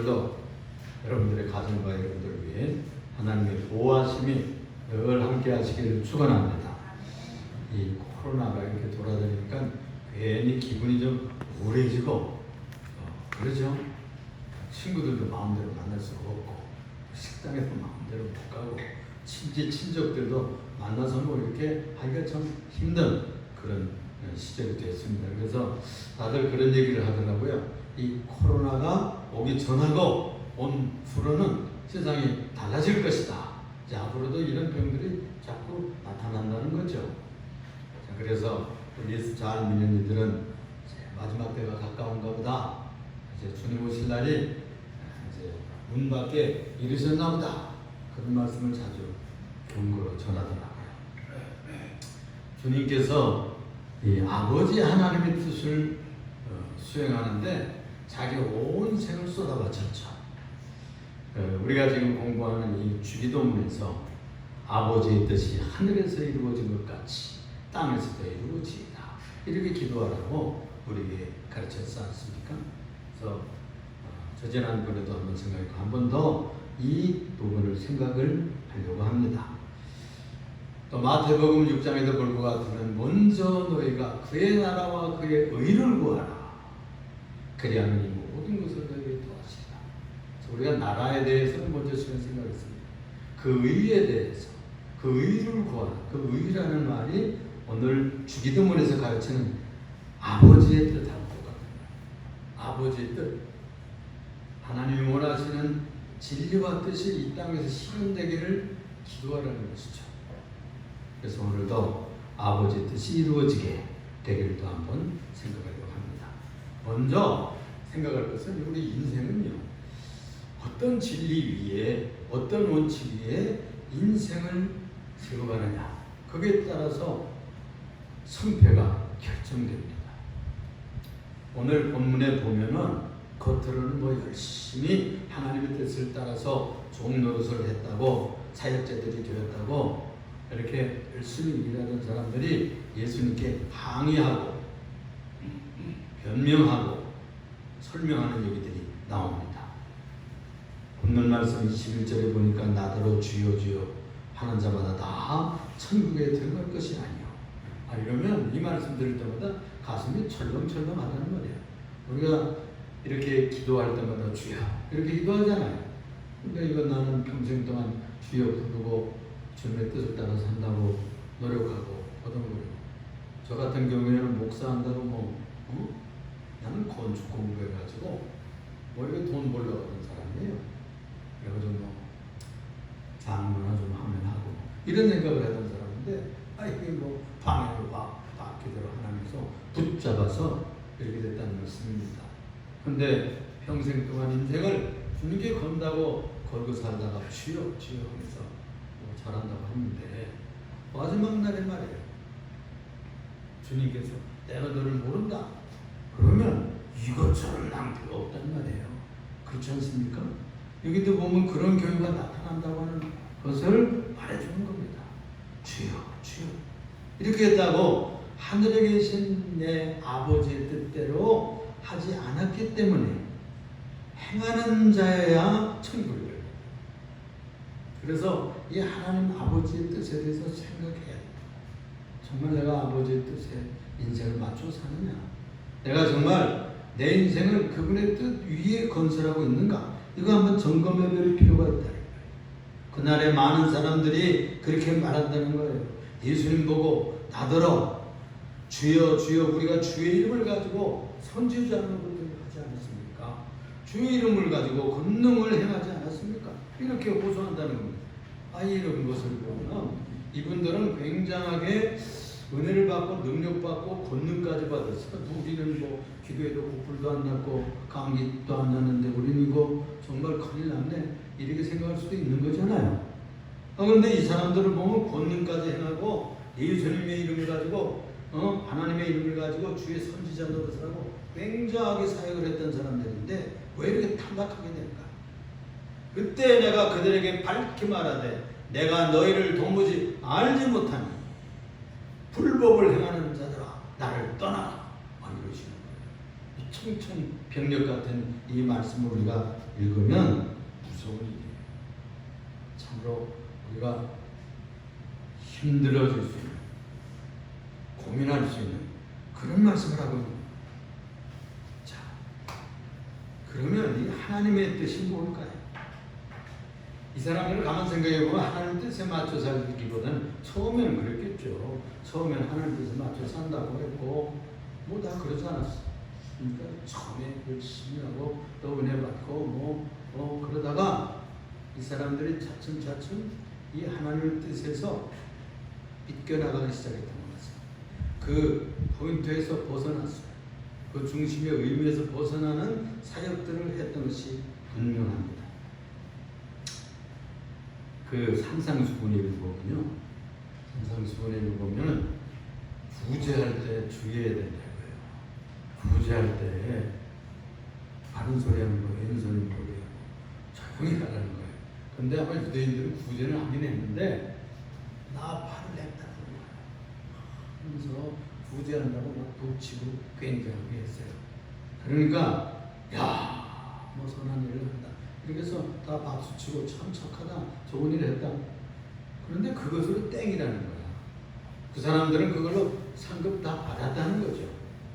오늘도 여러분들의 가정과 여러분들을 위해 하나님의 보호하심이 늘 함께 하시기를 축원합니다. 이 코로나가 이렇게 돌아다니니까 괜히 기분이 좀 우울해지고 그러죠. 친구들도 마음대로 만날 수가 없고 식당에도 마음대로 못 가고 친족들도 만나서 뭐 이렇게 하기가 참 힘든 그런 시절이 됐습니다. 그래서 다들 그런 얘기를 하더라고요. 이 코로나가 오기 전하고 온 후로는 세상이 달라질 것이다. 이제 앞으로도 이런 병들이 자꾸 나타난다는 거죠. 자, 그래서 우리 예수 잘 믿는 이들은 마지막 때가 가까운가 보다. 이제 주님 오실 날이 이제 문 밖에 이르셨나 보다. 그런 말씀을 자주 경고로 전하더라고요. 주님께서 이 아버지 하나님의 뜻을 수행하는데 자기 온 생을 쏟아바쳤죠. 우리가 지금 공부하는 이 주기도문에서 아버지의 뜻이 하늘에서 이루어진 것 같이 땅에서도 이루어지이다. 이렇게 기도하라고 우리에게 가르쳤지 않습니까? 그래서 저지난번에도 한번 생각했고 한 번 더 이 부분을 생각을 하려고 합니다. 또 마태복음 6장에도 볼 것 같으면 먼저 너희가 그의 나라와 그의 의를 구하라. 그리하면 이 모든 것을 너희에게 더하시리라. 우리가 나라에 대해서는 먼저 시간 생각했습니다. 그 의에 대해서 그 의를 구하라. 그 의라는 말이 오늘 주기도문에서 가르치는 아버지의 뜻하고 똑같아요. 아버지의 뜻. 하나님이 원하시는 진리와 뜻이 이 땅에서 실현되기를 기도하라는 것이죠. 그래서 오늘도 아버지의 뜻이 이루어지게 되기를 또 한번 생각하려고 합니다. 먼저 생각할 것은 우리 인생은요, 어떤 진리 위에, 어떤 원칙 위에 인생을 세워가느냐, 거기에 따라서 성패가 결정됩니다. 오늘 본문에 보면은 겉으로는 뭐 열심히 하나님의 뜻을 따라서 종노릇을 했다고, 사역자들이 되었다고 이렇게 열심히 일하는 사람들이 예수님께 항의하고 변명하고 설명하는 얘기들이 나옵니다. 본문 말씀 21절에 보니까 나더러 주여 주여 하는 자마다 다 천국에 들어갈 것이 아니요. 이러면 이 말씀 들을 때마다 가슴이 철렁철렁 하다는 말이에요. 우리가 이렇게 기도할 때마다 주여 이렇게 기도하잖아요. 근데 이건 나는 평생 동안 주여 부르고 주님의 뜻을 따라 산다고 노력하고 버둥거리고, 저 같은 경우에는 목사한다고 나는 건축 공부해가지고 이렇게 돈 벌려고 하는 사람이에요. 그래가지고 장로나 좀 하면 하고 이런 생각을 하던 사람인데 이게 방해를 받기대로 하나님께서 붙잡아서 이렇게 됐다는 말씀입니다. 근데 평생 동안 인생을 주님께 건다고 걸고 살다가 주여 주여 하면서 잘한다고 했는데 마지막 날에 말이에요. 주님께서 내가 너를 모른다. 그러면 이것저것 낭비가 없단 말이에요. 그렇지 않습니까? 여기도 보면 그런 경우가 나타난다고 하는 것을 말해주는 겁니다. 주여 주여 이렇게 했다고 하늘에 계신 내 아버지의 뜻대로 하지 않았기 때문에 행하는 자여야 천국을 가요. 그래서 이 하나님 아버지의 뜻에 대해서 생각해야 돼요. 정말 내가 아버지의 뜻에 인생을 맞춰 사느냐? 내가 정말 내 인생을 그분의 뜻 위에 건설하고 있는가? 이거 한번 점검해 볼 필요가 있다는 거예요. 그날에 많은 사람들이 그렇게 말한다는 거예요. 예수님 보고 나더러 주여 주여 우리가 주의 이름을 가지고 선지자하는 것들을 하지 않았습니까? 주의 이름을 가지고 권능을 행하지 않았습니까? 이렇게 호소한다는 겁니다. 이런 것을 보면 이분들은 굉장하게 은혜를 받고 능력받고 권능까지 받았어요. 우리는 기도해도 고풀도 안 났고 감기도 안 났는데 우리는 이거 정말 큰일 났네 이렇게 생각할 수도 있는 거잖아요. 그런데 이 사람들을 보면 권능까지 행하고 예수님의 이름을 가지고 하나님의 이름을 가지고 주의 선지자 노릇을 하고 굉장하게 사역을 했던 사람들인데 왜 이렇게 탐락하게 될까? 그때 내가 그들에게 밝게 말하되 내가 너희를 도무지 알지 못하니 불법을 행하는 자들아 나를 떠나라. 이러시는 거예요. 청천벽력 같은 이 말씀을 우리가 읽으면 무서운 일이에요. 참으로 우리가 힘들어질 수 있는, 고민할 수 있는 그런 말씀을 하고 있는. 자, 그러면 이 하나님의 뜻이 뭘까요? 이 사람들을 가만 생각해 보면 하나님 뜻에 맞춰 살기보다는 처음에는 그랬겠죠. 처음에는 하나님 뜻에 맞춰 산다고 했고 뭐 다 그러지 않았어. 그러니까 처음에 열심히 하고 또 은혜 받고 그러다가 이 사람들이 차츰차츰 이 하나님의 뜻에서 빗겨나가기 시작했던 것 같습니다. 그 포인트에서 벗어났어요. 그 중심의 의미에서 벗어나는 사역들을 했던 것이 분명합니다. 그 산상수훈을 보면요, 산상수훈을 보면 구제할 때 주의해야 된다고요. 구제할 때 바른 소리 하는 거, 왼손이 모르고 조용히 하라는 거예요. 근데 아마 유대인들은 구제를 하긴 했는데 나 팔을 냈다는 거예요. 그래서 구제한다고 막 붙이고 굉장하게 했어요. 그러니까 뭐 선한 일을 한다. 이렇게 해서 다 박수치고 참 착하다, 좋은 일을 했다. 그런데 그것으로 땡이라는 거야. 그 사람들은 그걸로 상급 다 받았다는 거죠.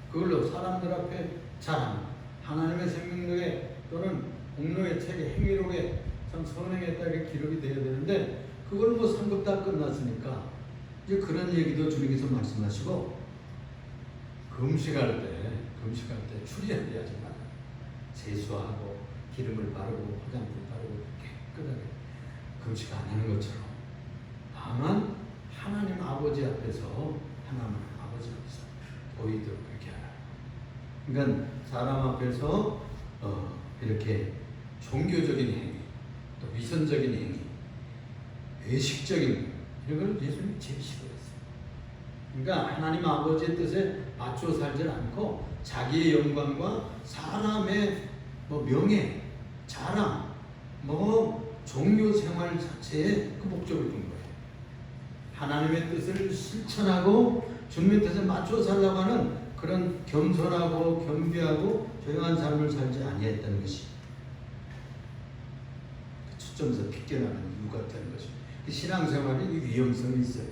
그걸로 사람들 앞에 자랑, 하나님의 생명력에 또는 공로의 책에 행위록에 참 선행했다 이렇게 기록이 돼야 되는데 그걸 뭐 상급 다 끝났으니까 이제 그런 얘기도 주님께서 말씀하시고 금식할 때 추리해야지 말아. 세수하고 기름을 바르고 화장품 바르고 깨끗하게 금식 안 하는 것처럼 다만 하나님 아버지 앞에서 하나님 아버지 앞에서 보이도록 그렇게 하라. 그러니까 사람 앞에서 이렇게 종교적인 행위, 또 위선적인 행위, 외식적인 이런 걸 예수님이 제일 싫어했어요. 그러니까 하나님 아버지의 뜻에 맞춰 살지 않고 자기의 영광과 사람의 명예, 자랑, 종교 생활 자체에 그 목적을 둔 거예요. 하나님의 뜻을 실천하고 주님의 뜻에 맞춰 살려고 하는 그런 겸손하고 겸비하고 조용한 삶을 살지 아니했다는 것이 초점에서 빗겨나가는 이유가 되는 것입니다. 신앙생활이 위험성이 있어요.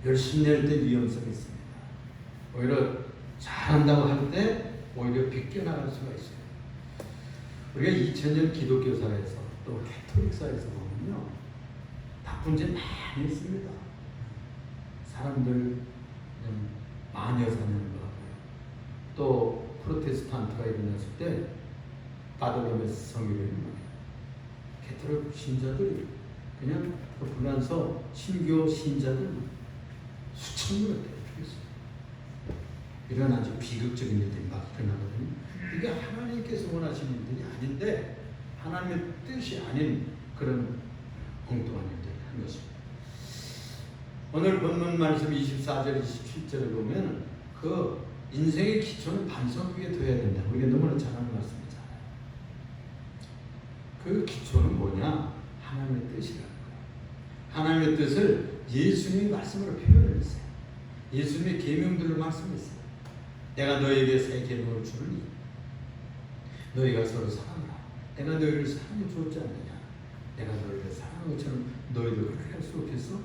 열심히 할 때 위험성이 있습니다. 오히려 잘한다고 할 때 오히려 빗겨나갈 수가 있어요. 우리가 2000년 기독교 사회에서 또 캐톨릭 사회에서 보면요, 나쁜 짓 많이 있습니다. 사람들 마녀 사냥을 하고요. 또 프로테스탄트가 일어났을 때 바들로메 성유를 캐톨릭 신자들이 그냥 그 불란서 신교 신자들 수천 명을 죽였어요. 이런 아주 비극적인 일들이 막 일어나거든요. 이게 하나님께서 원하시는 일들이 아닌데 하나님의 뜻이 아닌 그런 엉뚱한 일들을 한 것입니다. 오늘 본문 말씀 24절, 27절을 보면 그 인생의 기초는 반석 위에 둬야 된다. 우리가 너무나 잘 아는 말씀이잖아요. 그 기초는 뭐냐? 하나님의 뜻이라는 거예요. 하나님의 뜻을 예수님의 말씀으로 표현을 했어요. 예수님의 계명들로 말씀했어요. 내가 너에게 새 계명을 주르니 너희가 서로 사랑하라. 내가 너희를 사랑해 주었지 않느냐. 내가 너희를 사랑한 것처럼 너희도 그렇게 할 수 없겠어?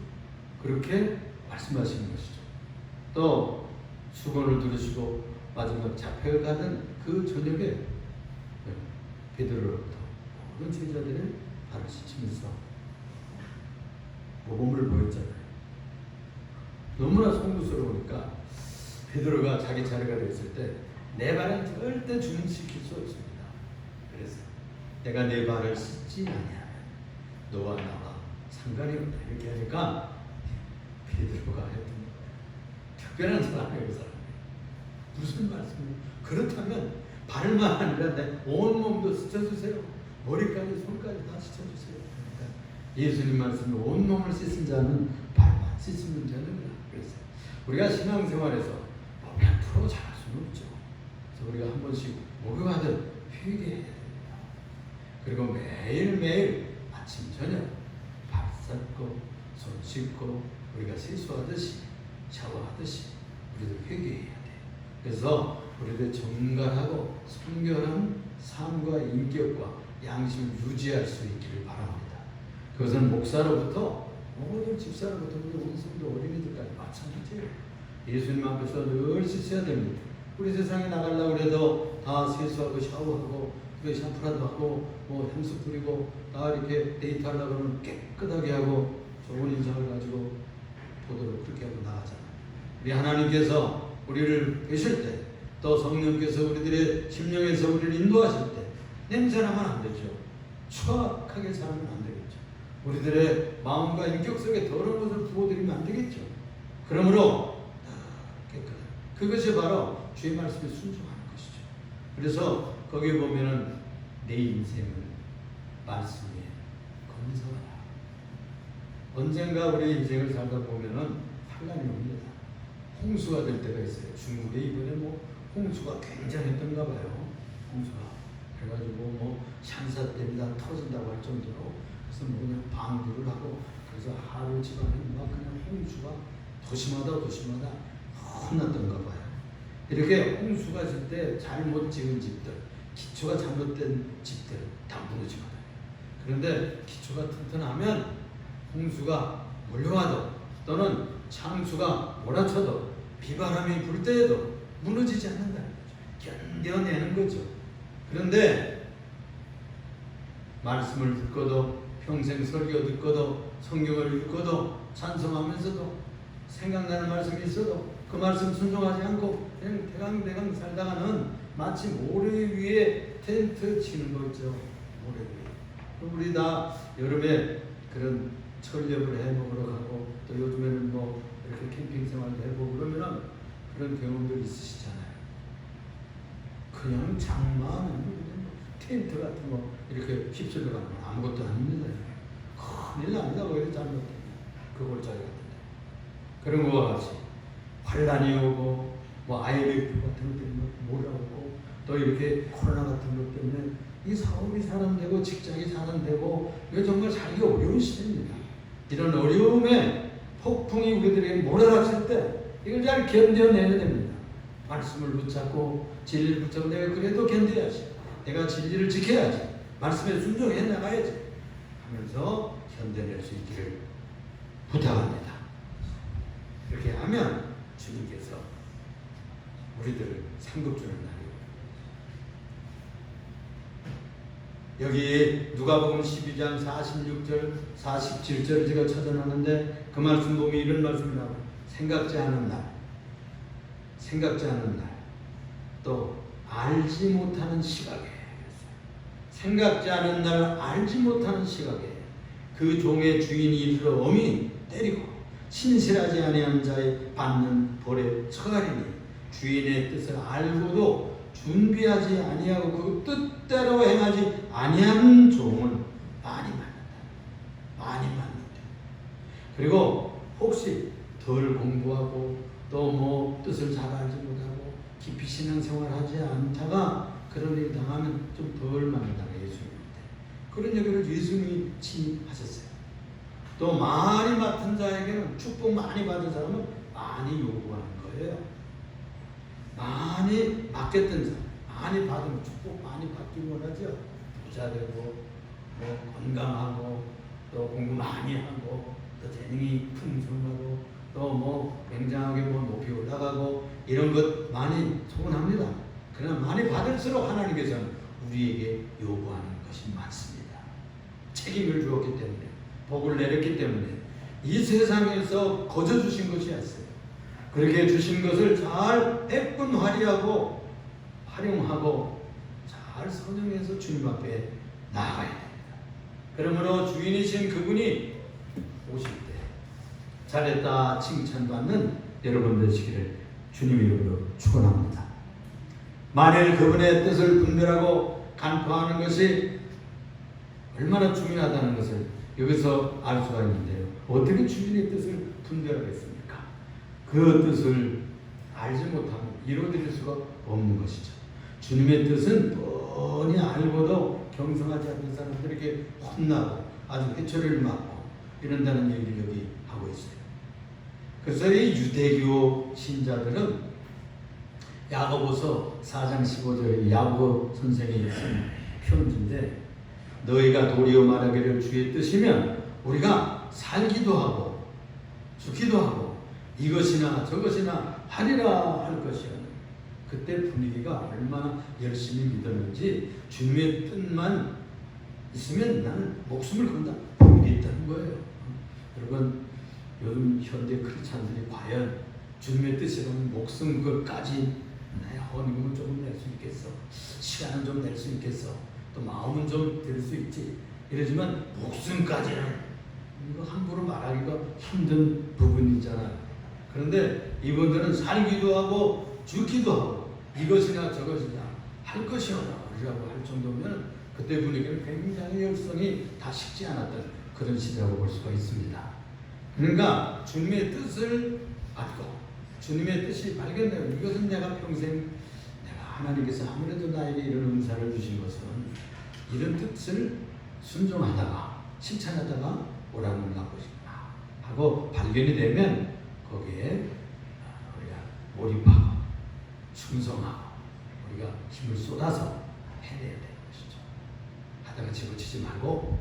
그렇게 말씀하시는 것이죠. 또 수건을 두르시고 마지막 잡혀를 가던 그 저녁에 베드로로부터 모든 제자들의 발을 씻으면서 모범을 보였잖아요. 너무나 송구스러우니까 베드로가 자기 차례가 됐을 때 내 발은 절대 주님 씻길 수 없습니다. 그래서 내가 내 발을 씻지 아니하면 너와 나와 상관이 없다. 이렇게 하니까 베드로가 했던 특별한 사람이에요. 그 사람이. 무슨 말씀이에요? 그렇다면 발만 아니라 내 온몸도 씻어주세요. 머리까지 손까지 다 씻어주세요. 그러니까 예수님 말씀이 온몸을 씻은 자는 발만 씻으면 되는 거야. 그래서 우리가 신앙생활에서 100% 잘할 수는 없죠. 그래서 우리가 한 번씩 목욕하듯 회개해야 됩니다. 그리고 매일매일 아침 저녁 발 씻고 손 씻고 우리가 세수하듯이 샤워하듯이 우리도 회개해야 돼요. 그래서 우리들의 정갈하고 성결한 삶과 인격과 양심을 유지할 수 있기를 바랍니다. 그것은 목사로부터 모든 집사로부터 우리 성도 어린이들까지 마찬가지예요. 예수님 앞에서 늘 씻어야 됩니다. 우리 세상에 나가려고 해도 다 세수하고 샤워하고 샴푸라도 하고 뭐 향수 뿌리고 다 이렇게 데이트하려고 하면 깨끗하게 하고 좋은 인상을 가지고 보도록 그렇게 하고 나가잖아요. 우리 하나님께서 우리를 뵈실 때, 또 성령께서 우리들의 심령에서 우리를 인도하실 때 냄새나면 안 되죠. 추악하게 살면 안 되겠죠. 우리들의 마음과 인격 속에 더러운 것을 부어드리면 안 되겠죠. 그러므로 깨끗한 그것이 바로 주의 말씀에 순종하는 것이죠. 그래서 거기에 보면은 내 인생을 말씀에 건설하라. 언젠가 우리 인생을 살다 보면은 환란이 옵니다. 홍수가 될 때가 있어요. 중국에 이번에 뭐 홍수가 굉장했던가 봐요. 홍수가 그래가지고 뭐 샨사댐이 다 터진다고 할 정도로 그래서 뭐 그냥 방류를 하고 그래서 하루 지방에 막 그냥 홍수가 도시마다 혼났던가 봐요. 이렇게 홍수가 질 때 잘못 지은 집들, 기초가 잘못된 집들 다 무너지거든요. 그런데 기초가 튼튼하면 홍수가 몰려와도 또는 창수가 몰아쳐도 비바람이 불 때에도 무너지지 않는다는 거죠. 견뎌내는 거죠. 그런데 말씀을 듣고도 평생 설교 듣고도 성경을 읽고도 찬송하면서도 생각나는 말씀이 있어도 그 말씀 순종하지 않고 그냥 대강 살다가는 마치 모래 위에 텐트 치는 거 있죠. 모래 위에. 우리 다 여름에 그런 철렵을 해먹으러 가고 또 요즘에는 뭐 이렇게 캠핑 생활도 해보고 그러면은 그런 경험들 있으시잖아요. 그냥 장만 텐트 같은 거 이렇게 휩쓸려 가는 건 아무것도 아닙니다. 큰일 납니다. 오히려 잘못되면 그 골짜기 같은데 그런 거와 같이 환란이 오고 뭐 IMF 같은 것 때문에 몰아오고 또 이렇게 코로나 같은 것 때문에 이 사업이 살안되고 직장이 살안되고 이거 정말 살기 어려운 시대입니다. 이런 어려움에 폭풍이 우리들에게 몰아닥칠 때 이걸 잘 견뎌내야 됩니다. 말씀을 붙잡고 진리를 붙잡고 내가 그래도 견뎌야지. 내가 진리를 지켜야지. 말씀에 순종해 나가야지. 하면서 견뎌낼 수 있기를 부탁합니다. 이렇게 하면 주님께서 우리들을 상급 주는 날이에요. 여기 누가복음 12장 46절 47절 제가 찾아놨는데 그 말씀 보면 이런 말씀이 나와요. 생각지 않은 날, 또 알지 못하는 시각에, 생각지 않은 날 알지 못하는 시각에 그 종의 주인이 이르러 엄히 때리고 신실하지 아니한 자의 받는 벌에 처하리니 주인의 뜻을 알고도 준비하지 아니하고 그 뜻대로 행하지 아니한 종은 많이 맞는다. 그리고 혹시 덜 공부하고 또 뭐 뜻을 잘 알지 못하고 깊이 신앙생활하지 않다가 그런 일 당하면 좀 덜 맞는다. 예수님한테 그런 얘기를 예수님이 침입하셨어요. 또 많이 맡은 자에게는 축복 많이 받은 사람은 많이 요구하는 거예요. 많이 맡겼던 자, 많이 받으면 축복 많이 받기 원하죠. 부자 되고 뭐 건강하고 또 공부 많이 하고 또 재능이 풍성하고 또 뭐 굉장하게 뭐 높이 올라가고 이런 것 많이 소원합니다. 그러나 많이 받을수록 하나님께서는 우리에게 요구하는 것이 많습니다. 책임을 주었기 때문에 복을 내렸기 때문에 이 세상에서 거저 주신 것이 아니었어요. 그렇게 주신 것을 잘 예쁜 활용하고 잘 선용해서 주님 앞에 나아가야 됩니다. 그러므로 주인이신 그분이 오실 때 잘했다 칭찬받는 여러분 되시기를 주님 이름으로 축원합니다. 만일 그분의 뜻을 분별하고 간파하는 것이 얼마나 중요하다는 것을 여기서 알 수가 있는데요. 어떻게 주인의 뜻을 분별하겠습니까? 그 뜻을 알지 못하면 이루어드릴 수가 없는 것이죠. 주님의 뜻은 뻔히 알고도 경성하지 않는 사람들에게 혼나고 아주 회초리를 맞고 이런다는 얘기를 여기 하고 있어요. 그래서 이 유대교 신자들은 야고보서 4장 15절에 야고보 선생이 쓴 편지인데, 너희가 도리어 말하기를 주의 뜻이면 우리가 살기도 하고 죽기도 하고 이것이나 저것이나 하리라 할 것이야. 그때 분위기가 얼마나 열심히 믿었는지, 주님의 뜻만 있으면 나는 목숨을 건다 이게 있다는 거예요. 여러분, 요즘 현대 크리스찬들이 과연 주님의 뜻이라면 목숨 것까지 나의 헌금은 조금 낼 수 있겠어, 시간은 좀 낼 수 있겠어, 또 마음은 좀 들 수 있지, 이러지만 목숨까지는 이거 함부로 말하기가 힘든 부분이잖아요. 그런데 이분들은 살기도 하고 죽기도 하고 이것이나 저것이나 할 것이오라 라고 할 정도면 그때 분위기는 굉장히 열성이 다 식지 않았던 그런 시대라고 볼 수가 있습니다. 그러니까 주님의 뜻을 받고 주님의 뜻이 발견되고, 이것은 내가 평생 내가 하나님께서 아무래도 나에게 이런 은사를 주신 것은 이런 뜻을 순종하다가 실천하다가 오라는 것이구나 하고 발견이 되면 거기에 우리가 몰입하고 충성하고 우리가 힘을 쏟아서 해내야 되는 것이죠. 하다가 집어치지 말고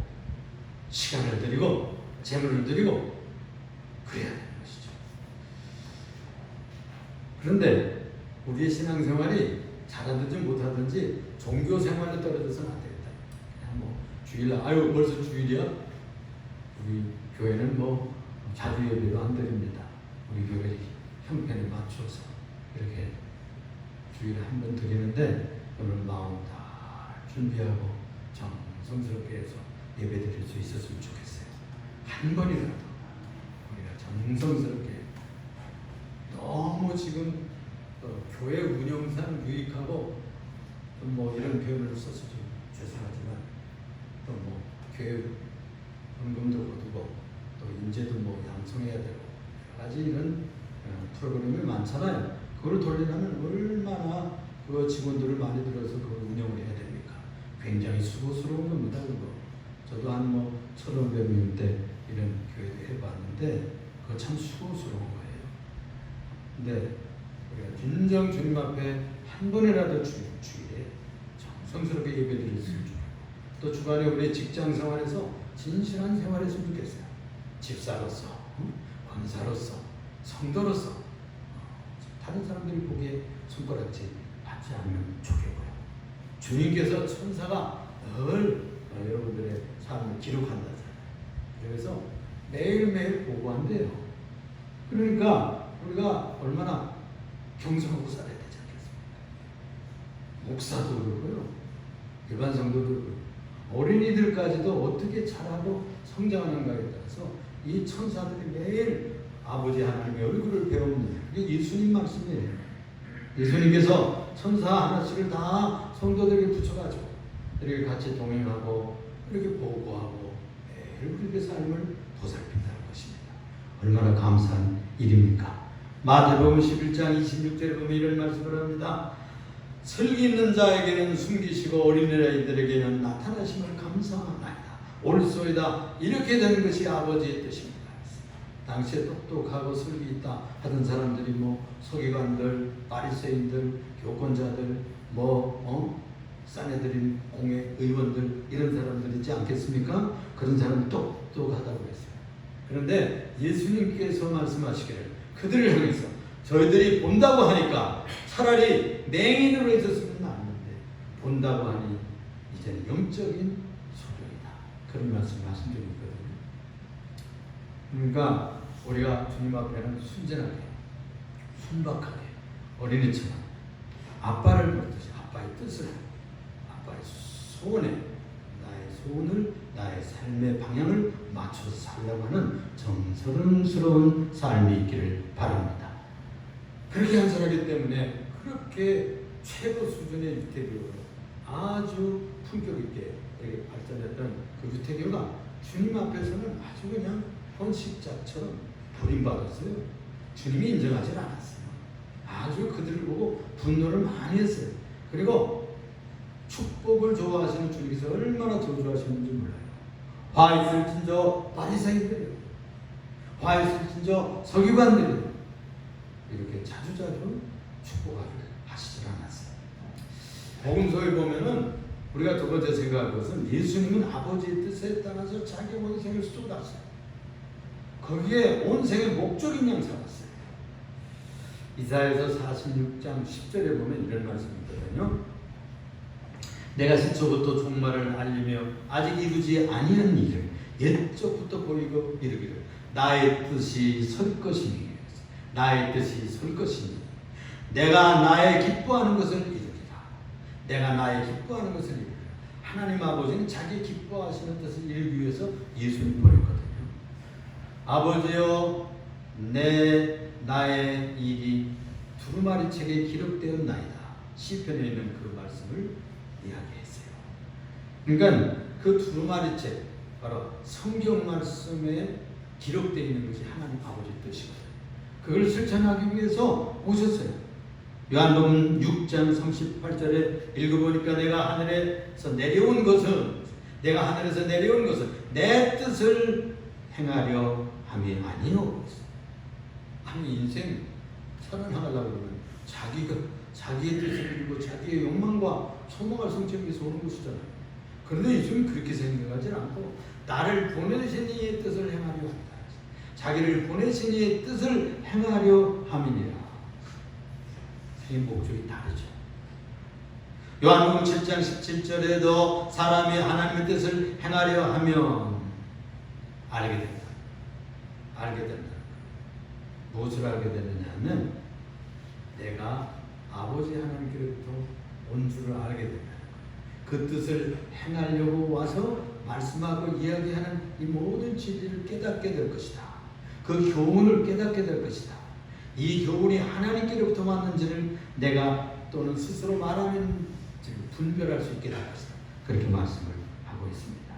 시간을 들이고 재물을 들이고 그래야 되는 것이죠. 그런데 우리의 신앙생활이 잘하든지 못하든지 종교 생활에 떨어져서는 안 되겠다. 그냥 뭐 주일날 아유 벌써 주일이야? 우리 교회는 뭐 자주 예배도 안 드립니다. 우리 교회 형편에 맞춰서 이렇게 주일에 한 번 드리는데 오늘 마음 다 준비하고 정성스럽게 해서 예배 드릴 수 있었으면 좋겠어요. 한 번이라도 우리가 정성스럽게, 너무 지금 교회 운영상 유익하고 뭐 이런 표현을 써서 좀 죄송하지만 또 뭐 교회 헌금도 거두고 또 인재도 뭐 양성해야 되고 여러 가지 이런 프로그램이 많잖아요. 그걸 돌리려면 얼마나 그 직원들을 많이 들어서 그걸 운영을 해야 됩니까? 굉장히 수고스러운 겁니다. 그거. 저도 한 뭐 1,500명 때 이런 교회도 해봤는데 그거 참 수고스러운 거예요. 근데 우리가 진정 주님 앞에 한 번이라도 주일에 정성스럽게 예배드릴 수 있는, 또 주간에 우리 직장 생활에서 진실한 생활했으면 좋겠어요. 집사로서, 권사로서, 성도로서 다른 사람들이 보기에 손가락질 받지 않으면 좋겠고요. 주님께서 천사가 늘 여러분들의 삶을 기록한다잖아요. 그래서 매일매일 보고한대요. 그러니까 우리가 얼마나 경성하고 살아야 되지 않겠습니까? 목사도 그러고요, 일반 성도도 그러고 어린이들까지도 어떻게 자라고 성장하는가에 따라서 이 천사들이 매일 아버지 하나님의 얼굴을 배우는, 이게 예수님 말씀이에요. 예수님께서 천사 하나씩을 다 성도들에게 붙여가지고 이렇게 같이 동행하고 이렇게 보고하고 매일 우리의 삶을 보살핀다는 것입니다. 얼마나 감사한 일입니까? 마태복음 11장 26절에 보면 이런 말씀을 합니다. 슬기 있는 자에게는 숨기시고 어린아이들에게는 나타나심을 감사하나이다. 옳소이다. 이렇게 되는 것이 아버지의 뜻입니다. 당시에 똑똑하고 슬기 있다 하던 사람들이 뭐 서기관들, 바리새인들, 교권자들, 사내들인 공회 의원들, 이런 사람들 있지 않겠습니까? 그런 사람이 똑똑하다고 했어요. 그런데 예수님께서 말씀하시기를 그들을 향해서 저희들이 본다고 하니까 차라리 맹인으로 있었으면 낫는데 본다고 하니 이제는 영적인 소경이다. 그런 말씀을 하신 적이 있거든요. 그러니까 우리가 주님 앞에는 순전하게, 순박하게, 어린이처럼 아빠를 부르듯이 아빠의 뜻을, 아빠의 소원에 나의 소원을, 나의 삶의 방향을 맞춰서 살려고 하는 정성스러운 삶이 있기를 바랍니다. 그렇게 한 사람이기 때문에 그렇게 최고 수준의 유태교로 아주 품격 있게 발전했던 그 유태교가 주님 앞에서는 아주 그냥 헌식자처럼 버림받았어요. 주님이 인정하지 않았어요. 아주 그들을 보고 분노를 많이 했어요. 그리고 축복을 좋아하시는 주님께서 얼마나 저주하시는지 몰라요. 화 있을진저 바리새인들이요, 화 있을진저 서기관들이요, 이렇게 자주자주 축복하시는 하시질 않았어요. 복음서에 보면은 우리가 두 번째 생각할 것은 예수님은 아버지의 뜻에 따라서 자기 온 생을 쏟았어요. 거기에 온 생의 목적인 양 살았어요. 이사야서 46장 10절에 보면 이런 말씀이 있거든요. 내가 시초부터 종말을 알리며 아직 이루지 아니한 일을 옛적부터 보이고 이르기를 나의 뜻이 설 것이니 나의 뜻이 설 것이니 내가 나의 기뻐하는 것을 이루리라. 내가 나의 기뻐하는 것을 이루리라. 하나님 아버지는 자기 기뻐하시는 뜻을 이루기 위해서 예수님 보냈거든요. 아버지여 나의 일이 두루마리 책에 기록되었나이다. 시편에 있는 그 말씀을 이야기했어요. 그러니까 그 두루마리 책 바로 성경 말씀에 기록되어 있는 것이 하나님 아버지 뜻이거든요. 그걸 실천하기 위해서 오셨어요. 요한복음 6장 38절에 읽어보니까 내가 하늘에서 내려온 것은 내 뜻을 행하려 함이 아니요. 아니 인생 살아나가려고 그러면 자기의 뜻을 이루고 자기의 욕망과 소망을 성취하기 위해서 오는 것이잖아요. 그런데 예수님은 그렇게 생각하지 않고 나를 보내신 이의 뜻을 행하려 합니다. 자기를 보내신 이의 뜻을 행하려 함이니라. 이 목적이 다르죠. 요한복음 7장 17절에도 사람이 하나님의 뜻을 행하려 하면 알게 된다. 알게 된다. 무엇을 알게 되느냐 하면 내가 아버지 하나님께로부터 온 줄을 알게 된다. 그 뜻을 행하려고 와서 말씀하고 이야기하는 이 모든 진리를 깨닫게 될 것이다. 그 교훈을 깨닫게 될 것이다. 이 교훈이 하나님께로부터 왔는지를 내가 또는 스스로 말하면 분별할 수 있게 될 것이다. 그렇게 말씀을 하고 있습니다.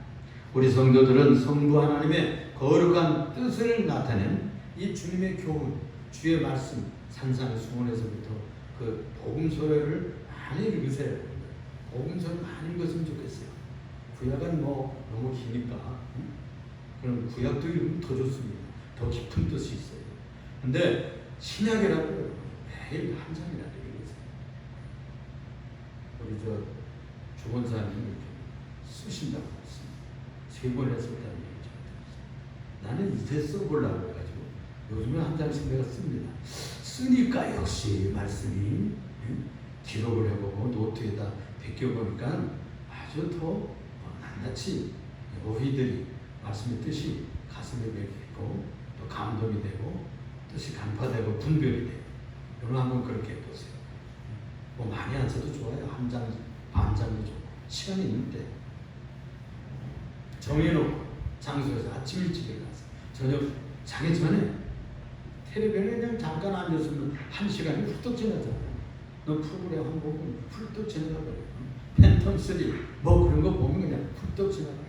우리 성도들은 성부 하나님의 거룩한 뜻을 나타낸 이 주님의 교훈, 주의 말씀, 산상수훈에서부터 그 복음서를 많이 읽으세요. 복음서를 많이 읽었으면 좋겠어요. 구약은 뭐 너무 기니까 그럼 구약도 읽으면 더 좋습니다. 더 깊은 뜻이 있어요. 근데 신약이라도 매일 한 장이라도 읽으세요. 우리 주원사님이 이렇게 쓰신다고 했습니다. 3번 했었다는 얘기죠. 나는 이제 써보려고 해가지고 요즘에 한 장씩 내가 씁니다. 쓰니까 역시 말씀이 기록을 해보고 노트에다 베껴보니까 아주 더 낱낱이 어휘들이 말씀의 뜻이 가슴에 매기고 또 감동이 되고 뜻이 간파되고 분별이 돼요. 여러분 한번 그렇게 해보세요. 뭐 많이 안 써도 좋아요. 한 장, 반 장도 좋고 시간이 있는데 정해놓고 장소에서 아침 일찍 일어나서 저녁 자기 전에 텔레비전에 그냥 잠깐 앉았으면 1시간이 훌쩍 지나잖아요. 너 프로그램 한 번 보면 훌쩍 지나가버려요. 팬텀 3 뭐 그런 거 보면 그냥 훌쩍 지나가요.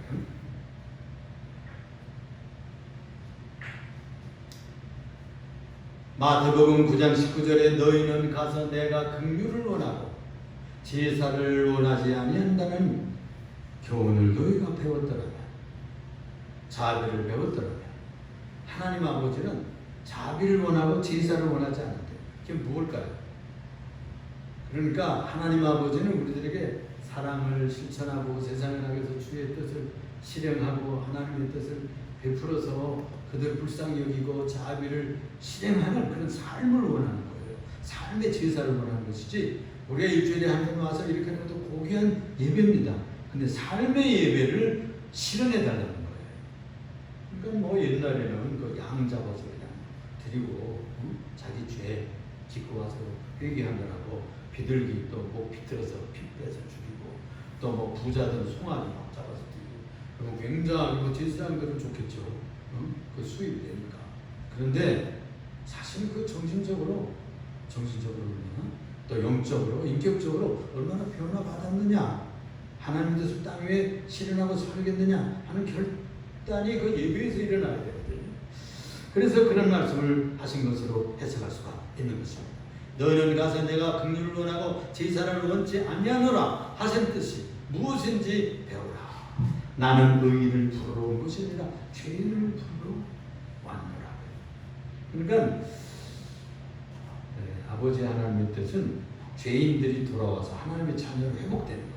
마태복음 9장 19절에 너희는 가서 내가 긍휼을 원하고 제사를 원하지 아니한다는 교훈을 너희가 배웠더라면 자비를 배웠더라면 하나님 아버지는 자비를 원하고 제사를 원하지 않는데 그게 무엇일까요? 그러니까 하나님 아버지는 우리들에게 사랑을 실천하고 세상을 향해서 주의 뜻을 실행하고 하나님의 뜻을 베풀어서 그들 불쌍히 여기고 자비를 실행하는 그런 삶을 원하는 거예요. 삶의 제사를 원하는 것이지 우리가 일주일에 한 번 와서 이렇게 하는 것도 고귀한 예배입니다. 근데 삶의 예배를 실현해 달라는 거예요. 그러니까 뭐 옛날에는 그 양 잡아서 그냥 드리고 자기 죄 짓고 와서 회개하느라고 비둘기 또 목 비틀어서 피 빼서 죽이고 또 뭐 부자든 송아지 막 잡아서 드리고 그리고 굉장히 뭐 제사하는 것은 좋겠죠. 그 수입이 되니까. 그런데 사실 그 정신적으로나 또 영적으로 인격적으로 얼마나 변화받았느냐 하나님 뜻을 땅 위에 실현하고 살겠느냐 하는 결단이 그 예배에서 일어나야 되거든요. 그래서 그런 말씀을 하신 것으로 해석할 수가 있는 것입니다. 너희는 가서 내가 긍휼을 원하고 제사를 원치 아니하노라 하신 뜻이 무엇인지 배우라. 나는 의인을 부르러 온 것이 아니라 죄인을 부르러 왔노라. 그러니까 아버지 하나님의 뜻은 죄인들이 돌아와서 하나님의 자녀로 회복되는 거예요.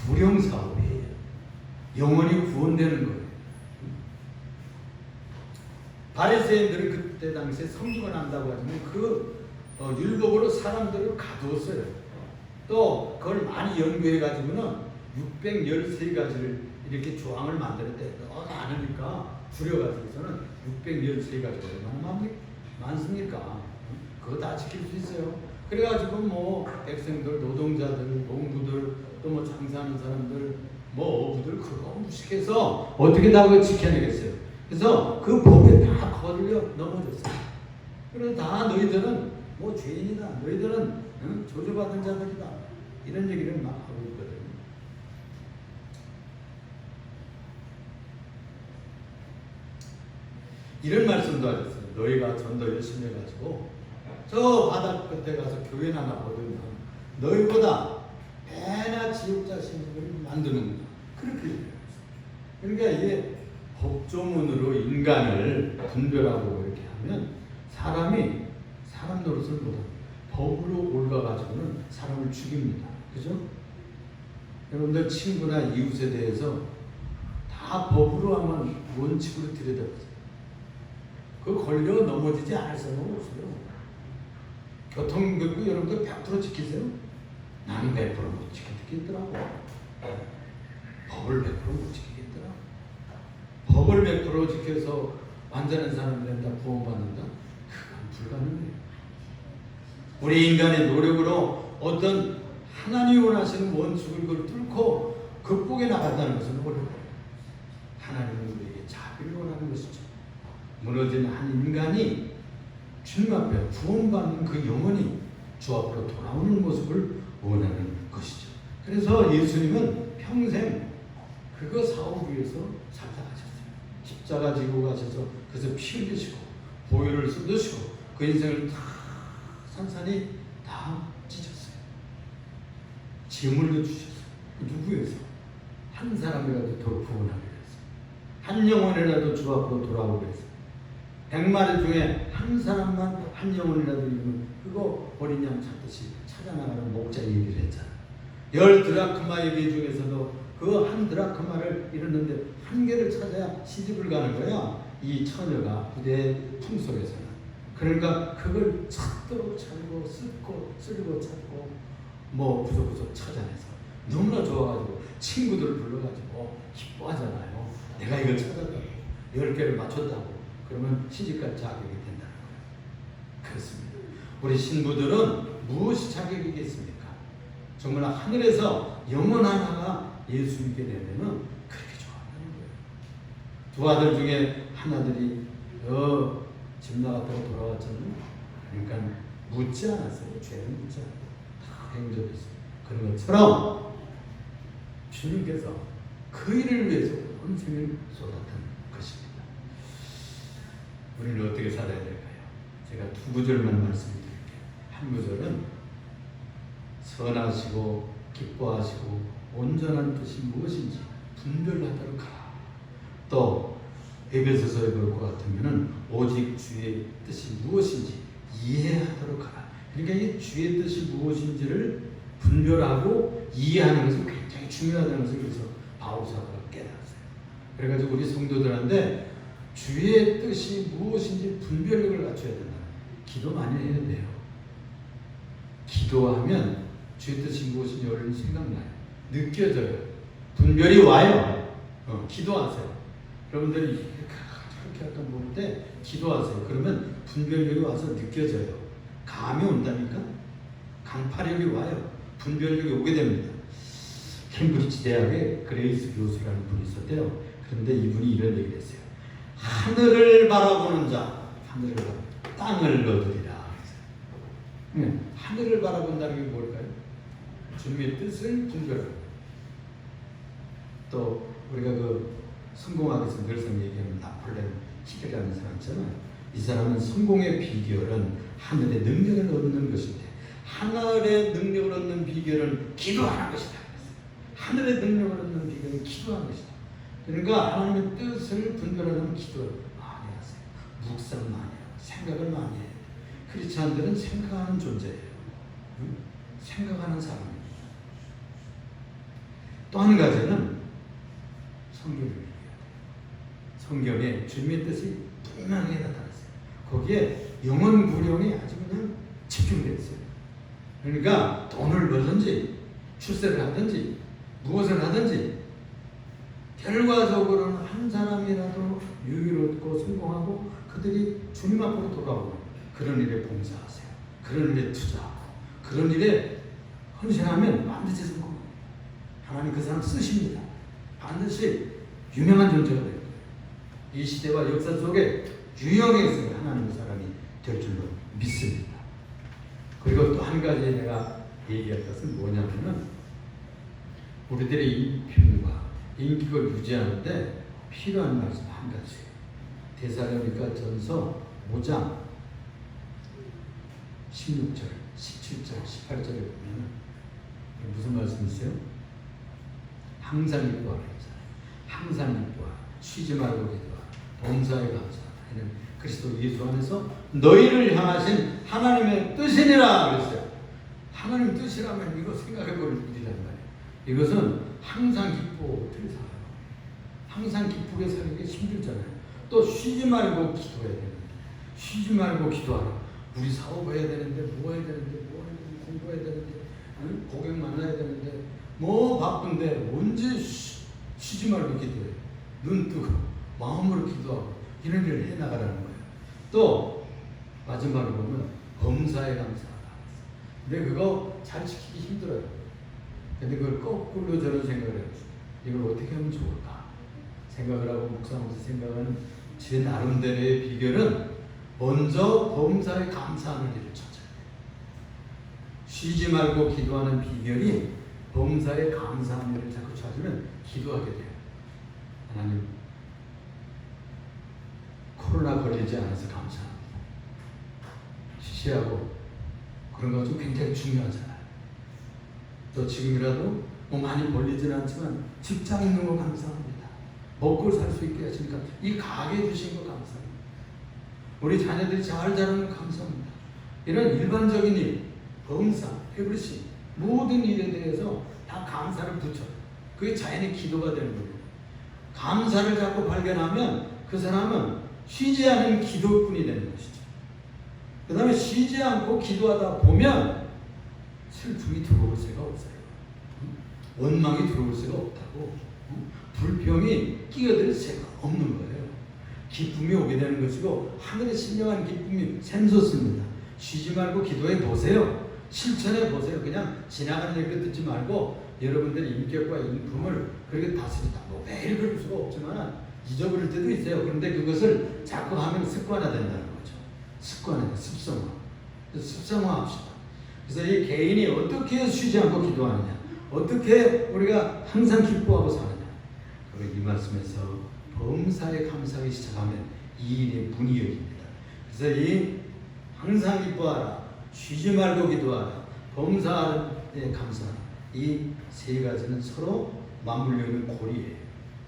구령사업이에요. 영원히 구원되는 거예요. 바리새인들은 그때 당시에 성경을 안다고 하지만 그 율법으로 사람들을 가두었어요. 또 그걸 많이 연구해 가지고는 613가지를 이렇게 조항을 만들었대. 너가 안 하니까 줄여가지고서는 613가지가 얼마나 많습니까? 그거 다 지킬 수 있어요. 그래가지고 뭐 백성들, 노동자들, 농부들, 또 뭐 장사하는 사람들, 뭐 어부들 그거 무식해서 어떻게 다 그거 지켜내겠어요? 그래서 그 법에 다 거들려 넘어졌어요. 그래서 다 너희들은 뭐 죄인이다. 너희들은 저주받은 자들이다. 이런 얘기를 막 하고 있거든요. 이런 말씀도 하셨어요. 너희가 전도 열심히 해가지고 저 바다 끝에 가서 교회나 나보면 너희보다 배나 지옥자 신분을 만드는구나. 그렇게 얘기해요. 그러니까 이게 법조문으로 인간을 분별하고 이렇게 하면 사람이 사람 노릇을 못합니다. 법으로 올라가지고는 사람을 죽입니다. 그죠? 여러분들 친구나 이웃에 대해서 다 법으로 하면 원칙으로 들여다보세요. 그 걸려 넘어지지 않을 사람은 없어요. 교통교육 여러분들 100% 지키세요? 나는 100% 못 지키겠더라고. 법을 100% 못 지키겠더라고. 법을 100% 지켜서 완전한 사람이 된다, 구원받는다? 그건 불가능해요. 우리 인간의 노력으로 어떤 하나님이 원하시는 원칙을 그걸 뚫고 극복해 나간다는 것은 어려워요. 하나님은 우리에게 자비를 원하는 것이죠. 무너진 한 인간이 주님 앞에 구원받는 그 영혼이 주 앞으로 돌아오는 모습을 원하는 것이죠. 그래서 예수님은 평생 그거 사오기 위해서 살아가셨어요. 십자가 지고 가셔서 그래서 피 흘리시고 보혈을 쏟으시고 그 인생을 다 산산이 다 찢었어요. 짐을 주셨어요. 누구에서? 한 사람이라도 더 구원하기 위해서. 한 영혼이라도 주 앞으로 돌아오기 위해서. 100마리 중에 한 사람만 한 영혼이라도 잃으면 그거 어린 양 찾듯이 찾아나가는 목자 얘기를 했잖아. 10드라크마 얘기 중에서도 그 한 드라크마를 잃었는데 한 개를 찾아야 시집을 가는 거야. 이 처녀가 부대 풍속에서는. 그러니까 그걸 찾도록 찾고 쓸고 찾고 뭐 구석구석 찾아내서 너무나 좋아가지고 친구들을 불러가지고 기뻐하잖아요. 내가 이걸 찾았다고 10개를 맞췄다고. 그러면 시집갈 자격이 된다는 거예요. 그렇습니다. 우리 신부들은 무엇이 자격이겠습니까? 정말 하늘에서 영혼 하나가 예수 믿게 되면은 그렇게 좋아하는 거예요. 두 아들 중에 한 아들이 집 나갔다고 돌아왔잖아요. 그러니까 묻지 않았어요. 죄는 묻지 않았어요. 다 행적했어요. 그런 것처럼 주님께서 그 일을 위해서 온 생을 쏟았던 것입니다. 우리는 어떻게 살아야 될까요? 제가 두 구절만 말씀드릴게요. 한 구절은 선하시고 기뻐하시고 온전한 뜻이 무엇인지 분별하도록 하라. 또 에베소서에 볼 것 같으면은 오직 주의 뜻이 무엇인지 이해하도록 하라. 그러니까 이 주의 뜻이 무엇인지를 분별하고 이해하는 것은 굉장히 중요하다는 것을 그래서 바울사도가 깨달았어요. 그래가지고 우리 성도들한테 주의 뜻이 무엇인지 분별력을 갖춰야 된다. 기도 많이 해야 돼요. 기도하면 주의 뜻이 무엇인지 여러분 생각나요. 느껴져요. 분별이 와요. 기도하세요. 여러분들이 그렇게 할까 모를 때 기도하세요. 그러면 분별력이 와서 느껴져요. 감이 온다니까? 강파력이 와요. 분별력이 오게 됩니다. 캠브리지 대학에 그레이스 교수라는 분이 있었대요. 그런데 이분이 이런 얘기를 했어요. 하늘을 바라보는 자, 하늘을 땅을 얻으리라. 하늘을 바라본다는 게 뭘까요? 주님의 뜻을 분별하고. 또 우리가 그 성공하기 위해서 늘상 얘기하는 나폴레옹 힐이라는 사람 있잖아요. 이 사람은 성공의 비결은 하늘의 능력을 얻는 것인데 하늘의 능력을 얻는 비결은 기도하는 것이다. 하늘의 능력을 얻는 비결은 기도하는 것이다. 그러니까 하나님의 뜻을 분별하는 기도를 많이 하세요. 묵상 많이 해요. 생각을 많이 해요. 크리스찬들은 생각하는 존재예요. 생각하는 사람입니다. 또 한 가지는 성경을 읽어야 돼요. 성경에 주님의 뜻이 분명하게 나타났어요. 거기에 영혼 구령이 아주 그냥 집중되어 있어요. 그러니까 돈을 벌든지 출세를 하든지 무엇을 하든지 결과적으로는 한 사람이라도 유의롭고 성공하고 그들이 주님 앞으로 돌아오고 그런 일에 봉사하세요. 그런 일에 투자하고 그런 일에 헌신하면 반드시 성공합니다. 하나님 그 사람 쓰십니다. 반드시 유명한 존재가 될 거예요. 이 시대와 역사 속에 유형의 하나님의 사람이 될 줄로 믿습니다. 그리고 또 한 가지 내가 얘기할 것은 뭐냐면은 우리들의 인품과 인격을 유지하는데 필요한 말씀 한 가지예요. 데살로니가 전서 5장 16절, 17절, 18절에 보면 무슨 말씀이세요? 항상 기뻐하라 했잖아요. 항상 기뻐하라. 쉬지 말고 기도하라. 범사에 감사하라. 이는 그리스도 예수 안에서 너희를 향하신 하나님의 뜻이니라 그랬어요. 하나님 뜻이라면 이거 생각해 볼 일이란 말이에요. 이것은 항상 기쁘게 살아요. 항상 기쁘게 살기 힘들잖아요. 또 쉬지 말고 기도해야 되는데 쉬지 말고 기도하라. 우리 사업해야 되는데 뭐 해야 되는데 뭐 해야 되는데 공부해야 되는데 고객 만나야 되는데 뭐 바쁜데 언제 쉬지 말고 기도해. 눈 뜨고 마음으로 기도하고 이런 일을 해나가라는 거예요. 또 마지막으로 보면 범사에 감사하라. 근데 그거 잘 지키기 힘들어요. 근데 그걸 거꾸로 저는 생각을 해요. 이걸 어떻게 하면 좋을까? 생각을 하고 묵상하면서 생각하는 제 나름대로의 비결은 먼저 범사에 감사하는 일을 찾아야 돼요. 쉬지 말고 기도하는 비결이 범사에 감사하는 일을 자꾸 찾으면 기도하게 돼요. 하나님 코로나 걸리지 않아서 감사합니다. 쉬쉬하고 그런 거 좀 굉장히 중요하잖아요. 또 지금이라도 뭐 많이 벌리지는 않지만 직장 있는 거 감사합니다. 먹고 살 수 있게 하시니까 이 가게 주신 거 감사합니다. 우리 자녀들이 잘 자라는 거 감사합니다. 이런 일반적인 일, 범사, 에브리싱 모든 일에 대해서 다 감사를 붙여요. 그게 자연의 기도가 되는 거예요. 감사를 자꾸 발견하면 그 사람은 쉬지 않은 기도뿐이 되는 것이죠. 그 다음에 쉬지 않고 기도하다 보면 슬픔이 들어올 수가 없어요. 원망이 들어올 수가 없다고. 불평이 끼어들 수가 없는 거예요. 기쁨이 오게 되는 것이고 하늘의 신령한 기쁨이 샘솟습니다. 쉬지 말고 기도해 보세요. 실천해 보세요. 그냥 지나가는 얘기 듣지 말고 여러분들의 인격과 인품을 그렇게 다스리다. 뭐 매일 그럴 수가 없지만 잊어버릴 때도 있어요. 그런데 그것을 자꾸 하면 습관화된다는 거죠. 습관화, 습성화합시다. 그래서 이 개인이 어떻게 쉬지 않고 기도하느냐, 어떻게 우리가 항상 기뻐하고 사느냐. 그리고 이 말씀에서 범사에 감사하기 시작하면 이 일의 문이 열립니다. 그래서 이 항상 기뻐하라, 쉬지 말고 기도하라, 범사에 감사하라. 이 세 가지는 서로 맞물려 있는 고리예요.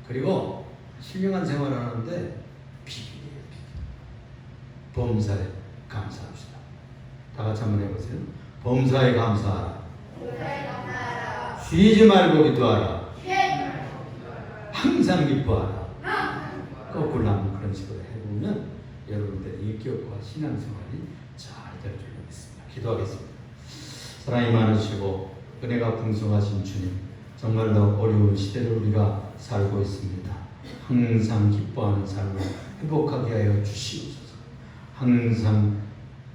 그리고 신령한 생활을 하는데 비밀이에요. 범사에 감사합시다. 다 같이 한번 해보세요. 범사에 감사하라. 쉬지 말고 기도하라. 항상 기뻐하라. 거꾸로 한번 그런 식으로 해보면 여러분들의 인격과 신앙생활이 잘 될 줄 믿습니다. 기도하겠습니다. 사랑이 많으시고 은혜가 풍성하신 주님, 정말로 어려운 시대를 우리가 살고 있습니다. 항상 기뻐하는 삶을 회복하게 하여 주시옵소서. 항상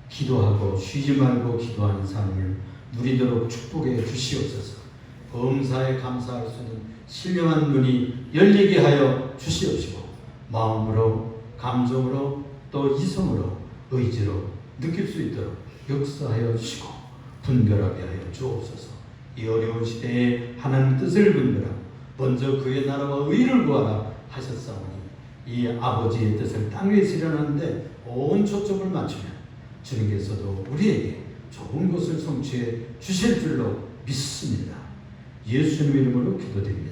기도하고 쉬지 말고 기도하는 삶을 누리도록 축복해 주시옵소서. 범사에 감사할 수 있는 신령한 눈이 열리게 하여 주시옵시고 마음으로, 감정으로, 또 이성으로, 의지로 느낄 수 있도록 역사하여 주시고 분별하게 하여 주옵소서. 이 어려운 시대에 하나님 뜻을 분별하고 먼저 그의 나라와 의를 구하라 하셨사오니 이 아버지의 뜻을 땅에 실현하는데 온 초점을 맞추면 주님께서도 우리에게 좋은 것을 성취해 주실 줄로 믿습니다. 예수님 이름으로 기도드립니다.